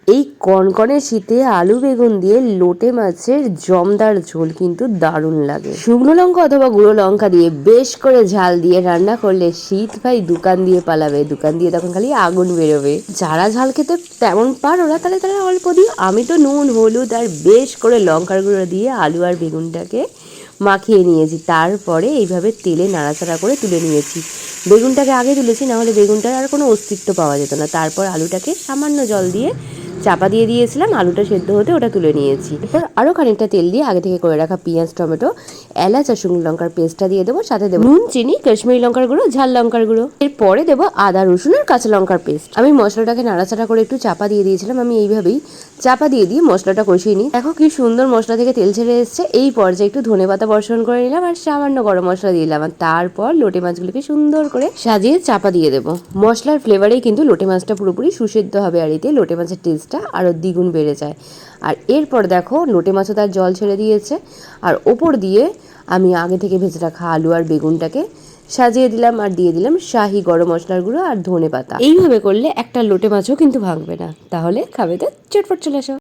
এই কনকনে শীতে আলু বেগুন দিয়ে লোটে মাছের জমদার ঝোল কিন্তু দারুণ লাগে। শুকনো লঙ্কা অথবা গুঁড়ো লঙ্কা দিয়ে বেশ করে ঝাল দিয়ে রান্না করলে শীত ভাই দোকান দিয়ে পালাবে। দোকান দিয়ে তখন খালি আগুন বেরোবে। যারা ঝাল খেতে তেমন পারো না তাহলে তারা অল্প দিও। আমি তো নুন হলুদ আর বেশ করে লঙ্কার গুঁড়ো দিয়ে আলু আর বেগুনটাকে মাখিয়ে নিয়েছি। তারপরে এইভাবে তেলে নাড়াচাড়া করে তুলে নিয়েছি। বেগুনটাকে আগে তুলেছি, না হলে বেগুনটার আর কোনো অস্তিত্ব পাওয়া যেত না। তারপর আলুটাকে সামান্য জল দিয়ে চাপা দিয়ে দিয়েছিলাম, আলুটা সেদ্ধ হতে ওটা তুলে নিয়েছি। এরপর আরও খানিকটা তেল দিয়ে আগে থেকে করে রাখা পেঁয়াজ টমেটো এলাচ আর শুকনো লঙ্কার পেস্টটা দিয়ে দেবো। সাথে দেবো নুন চিনি কাশ্মীরি লঙ্কার গুঁড়ো ঝাল লঙ্কার গুঁড়ো। এরপরে দেবো আদা রসুন আর কাঁচা লঙ্কার পেস্ট। আমি মশলাটাকে নাড়াচাড়া করে একটু চাপা দিয়ে দিয়েছিলাম। আমি এইভাবেই চাপা দিয়ে মশলাটা কষিয়ে নিই। দেখো কি সুন্দর মশলা থেকে তেল ছেড়ে এসছে। এই পর্যায়ে একটু ধনেপাতা বর্ষণ করে নিলাম আর সামান্য গরম মশলা দিলাম। আর তারপর লোটে মাছগুলোকে সুন্দর করে সাজিয়ে চাপা দিয়ে দেবো। মশলার ফ্লেভারেই কিন্তু লোটে মাছটা পুরোপুরি সুসেদ্ধ হবে, আর এতে লোটে মাছের টেস্টটা আরও দ্বিগুণ বেড়ে যায়। আর এরপর দেখো লোটে মাছও তার জল ছেড়ে দিয়েছে, আর ওপর দিয়ে আমি আগে থেকে ভেজে রাখা আলু আর বেগুনটাকে সাজিয়ে দিলাম আর দিয়ে দিলাম শাহি গরম মশলার গুঁড়ো আর ধনেপাতা। এইভাবে করলে একটা লোটে মাছও কিন্তু ভাঙবে না। তাহলে খাবে তো চটপট চলে আসো।